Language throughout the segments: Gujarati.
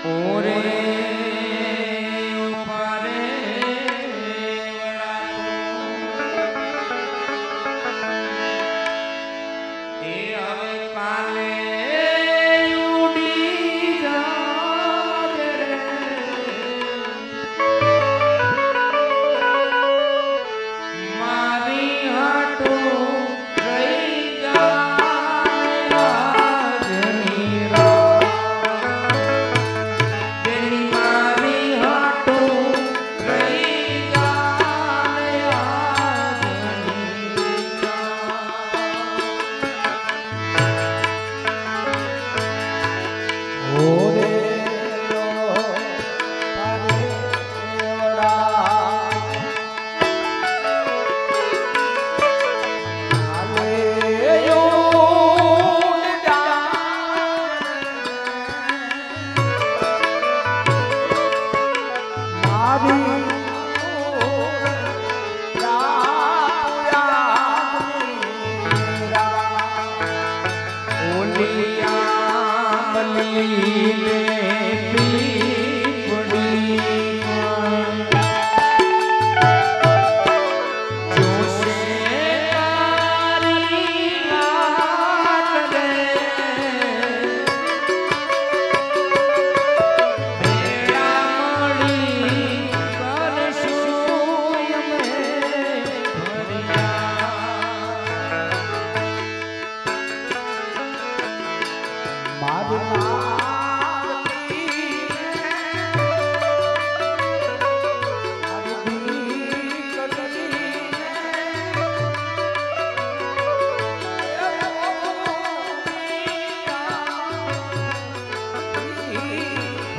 ઓરે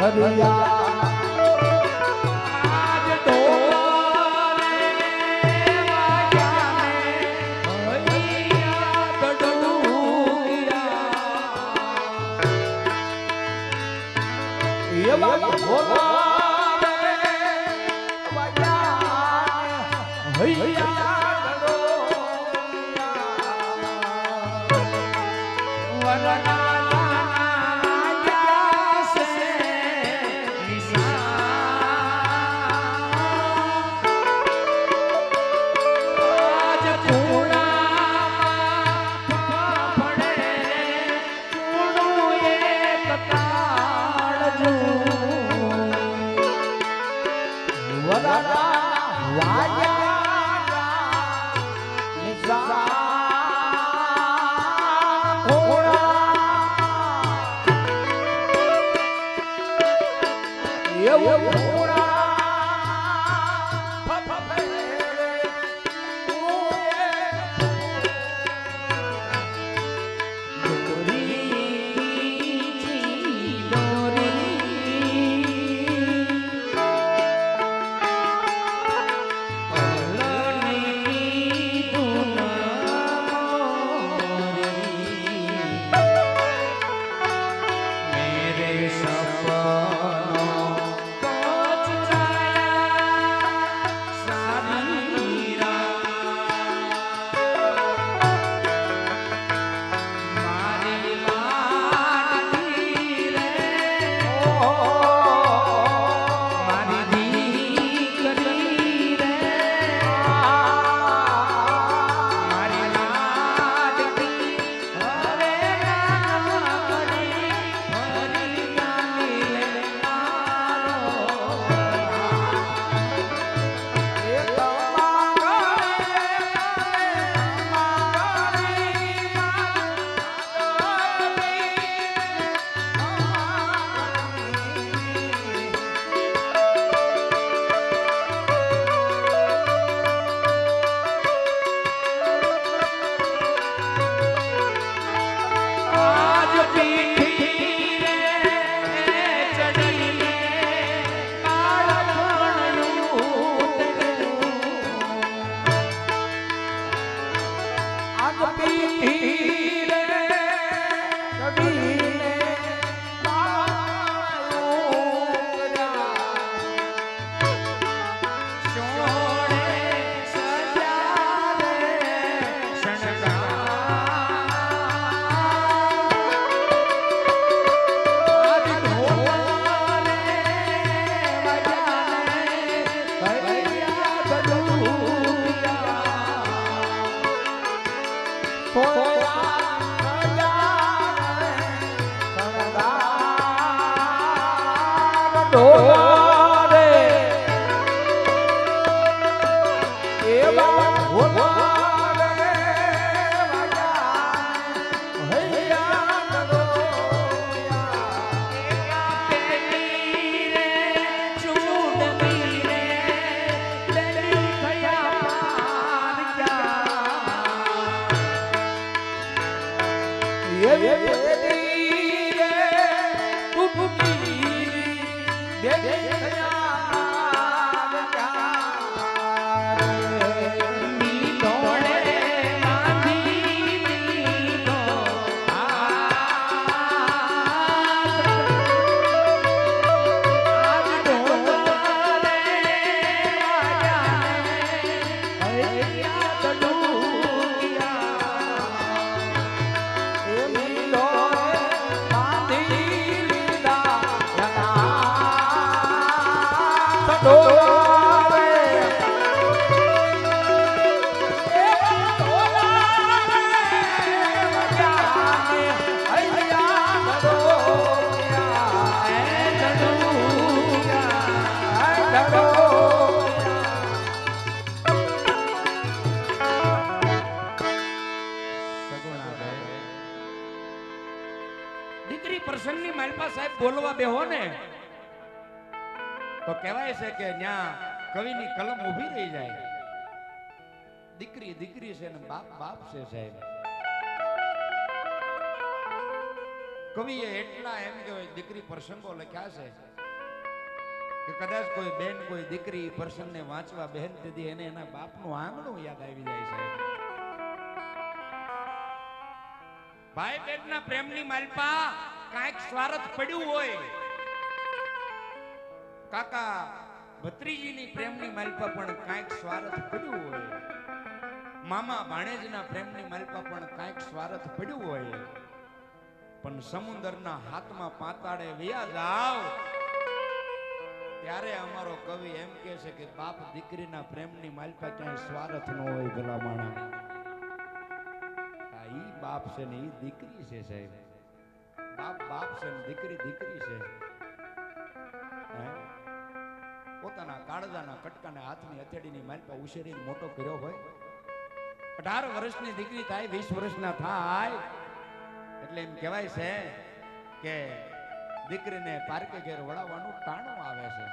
હરિયા પ્રસંગની માલપા સાહેબ બોલવા બેહો ને તો કહેવાય છે કે ન્યા કવિની કલમ ઊભી રહી જાય. દીકરી દીકરી છે ને બાપ બાપ છે સાહેબ. કવિએ એટલા એમ કહેવાય દીકરી પ્રસંગો લખ્યા છે કે કદાચ કોઈ બેન કોઈ દીકરી પ્રસંગને વાંચવા બહેન દીધી એને એના બાપનું આંગણું યાદ આવી જાય છે. ભાઈ બહેનના પ્રેમની માલપા કાંઈક સ્વાર્થ પડ્યું હોય, કાકા ભત્રીજીની પ્રેમની માલપા પણ કાંઈક સ્વાર્થ પડ્યું હોય, મામા ભાણેજના પ્રેમની માલપા પણ કાંઈક સ્વાર્થ પડ્યું હોય, પણ સમુદ્રના હાથમાં પાતાળે વયા જાવ ત્યારે અમારો કવિ એમ કહે છે કે બાપ દીકરીના પ્રેમની માલપા ક્યાંય સ્વાર્થ ન હોય. ભલા માણા ઈ બાપ છે ને ઈ દીકરી છે સાહેબ. બાપ બાપ છે ને દીકરી દીકરી છે. પોતાના કાળજાના કટકાને હાથની હથેળીની માલપા ઉછેરીને મોટો કર્યો હોય. 18 વર્ષની દીકરી થાય, 20 વર્ષના થાય એટલે એમ કહેવાય છે કે દીકરીને પારકે ઘેર વળાવવાનું ટાણું આવે છે.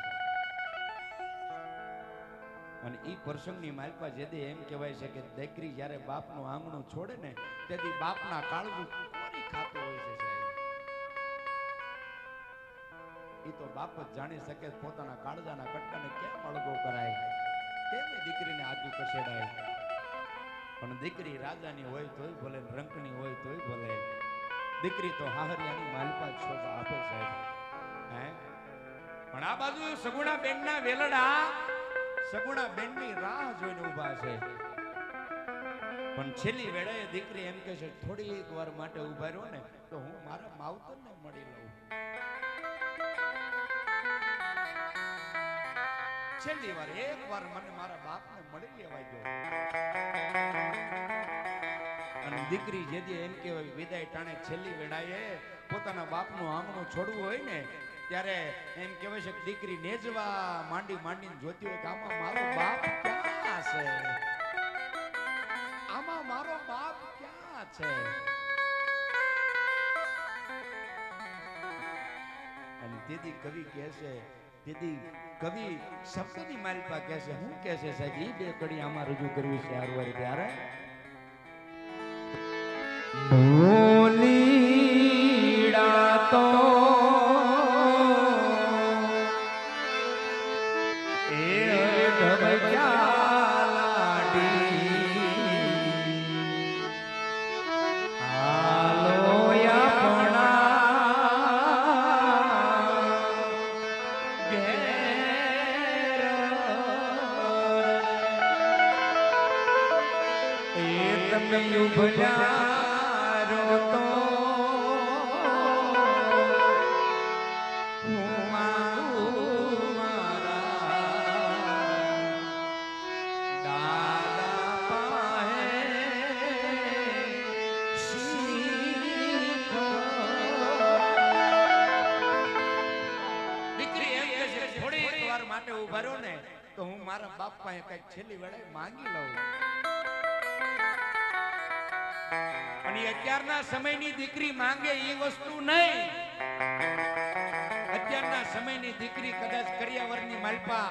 અને ઈ પ્રસંગની માલપા જેદી એમ કહેવાય છે કે દીકરી જ્યારે બાપનું આંગણું છોડે ને તેથી બાપના કાળજું કોરી ખાતું હોય છે સાહેબ. ઈ તો બાપ જ જાણી શકે પોતાના કાળજાના કટકાને કેમ અળગો કરાય, કેમ દીકરીને આગળ ખસેડાય. પણ દીકરી રાજાની હોય તોય ભલે, રંકની હોય તોય ભલે, દીકરી તો હાહરિયાની માલપા શોભા આપે સાહેબ. પણ આ બાજુ સગુણા બેનના વેલડા સગુણા બેનની રાહ જોઈને ઊભા છે. પણ છેલ્લી વેળાએ દીકરી એમ કહે છે થોડી એક વાર માટે ઊભા રહ્યો ને તો હું મારા માવતરને મળી લઉં. છેલ્લી વાર એક વાર મને મારા બાપને મળી લેવા દો. અને દીકરી જેદી એમ કહેવાય વિદાય ટાણે છેલ્લી વેળાએ પોતાના બાપનું આંગણું છોડવું હોય ને ત્યારે એમ કહેવાય છે કે દીકરી નેજવા માંડીને જોતી હોય કે આમાં મારો બાપ ક્યાં છે, આમાં મારો બાપ ક્યાં છે. અને તેથી કવિ કહે છે, તેથી કવિ શબ્દની માલપા કહે છે, હું કહે છે સાહેબ ઈ બે કડી આમાં રજૂ કરવી છે હારવારી. ત્યારે બોલીડા તો મારા બાપ પાસે કઈક છેલ્લી વેળે માંગી લઉં. અને અત્યારના સમયની દીકરી માંગે એ વસ્તુ નહીં. અત્યારના સમયની દીકરી કદાચ કરિયાવરની માલપા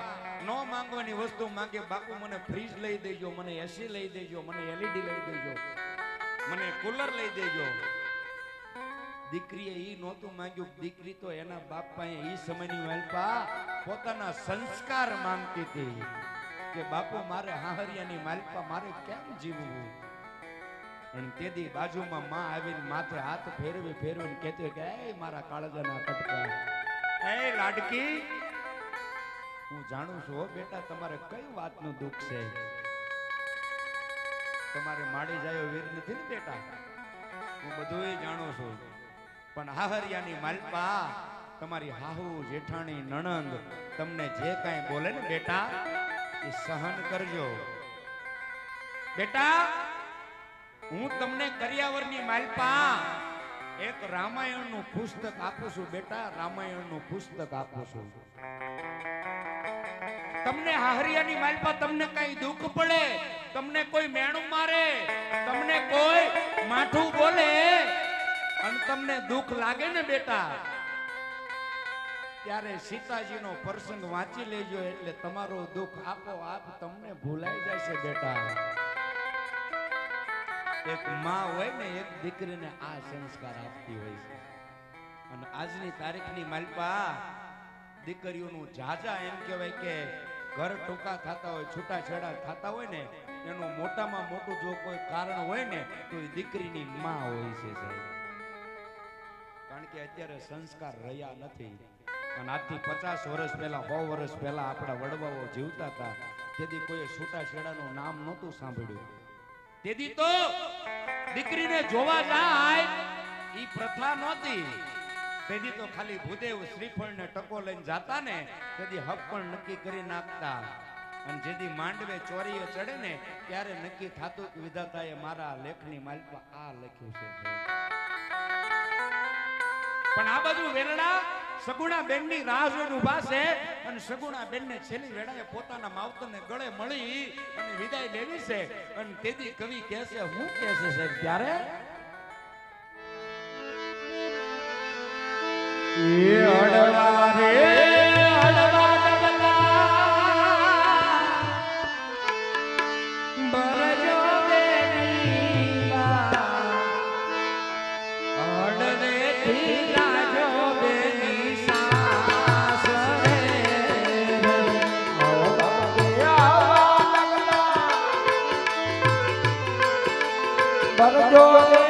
નો માંગવાની વસ્તુ માંગે. બાપુ મને ફ્રીજ લઈ દેજો, મને એસી લઈ દેજો, મને એલઈડી લઈ દેજો, મને કુલર લઈ દેજો. દીકરીએ ઈ નહોતું માંગ્યું. દીકરી તો એના બાપ પાસે ઈ સમયની માલપા પોતાના સંસ્કાર માંગતી હતી કે બાપુ મારે હાહરિયાની માલપા મારે કેમ જીવવું. અને તેદી બાજુમાં માં આવીને માથે હાથ ફેરવી ફેરવીને કહેતી કે એ મારા કાળજાના કટકા, એ લાડકી, હું જાણું છું બેટા તમારે કઈ વાતનું દુઃખ છે. તમારે માડી જાય વીર નથી ને બેટા, હું બધું જાણું છું. પણ હાહરિયાની માલપા તમારી હાહુ જેઠાણી નણંદ તમને જે કાંઈ બોલે ને બેટા એ સહન કરજો. બેટા હું તમને કરિયાવરની માલપા એક રામાયણનું પુસ્તક આપું છું. બેટા રામાયણનું પુસ્તક આપું છું. તમને હાહરિયાની માલપા તમને કઈ દુઃખ પડે, તમને કોઈ મેણું મારે, તમને કોઈ માઠું બોલે અને તમને દુઃખ લાગે ને બેટા, ત્યારે સીતાજીનો પ્રસંગ વાંચી લેજો એટલે તમારો દુઃખ આપોઆપ તમને ભૂલાઈ જશે બેટા. એક માં હોય ને એક દીકરીને આ સંસ્કાર આપતી હોય છે. અને આજની તારીખની માલપા દીકરીઓનું જાજા એમ કહેવાય કે ઘર ટૂંકા થતા હોય, છૂટાછેડા થતા હોય ને એનું મોટામાં મોટું જો કોઈ કારણ હોય ને તો એ દીકરીની માં હોય છે સાહેબ. કારણ કે અત્યારે સંસ્કાર રહ્યા નથી. અને આજથી 50 વર્ષ પહેલા 100 વર્ષ પહેલા આપણા વડવાઓ જીવતા હતા તેથી કોઈ છૂટાછેડાનું નામ નહોતું સાંભળ્યું. તેથી તો દીકરીને જોવા જાય ઈ પ્રથા નહોતી. તેથી તો ખાલી ભૂદેવ શ્રીફળ ને ટકો લઈને જાતા ને તેથી હક પણ નક્કી કરી નાખતા. અને જેથી માંડવે ચોરીએ ચડે ને ત્યારે નક્કી થાતું કે વિધાતાએ મારા લેખની માલપા આ લખ્યું છે. પણ આ બધું વેલડા સગુણા બેન ની રાહ જોઈને ઉભા છે. અને સગુણા બેન ને છેલ્લી વેળાએ પોતાના માવતરને ગળે મળી અને વિદાય લેવી છે. અને તેથી કવિ કહે છે, હું કહે છે સાહેબ, ત્યારે અડવા રે અડવા બરજો બેની અડવે થી લાજો બેની સાસ રે બરજો હવે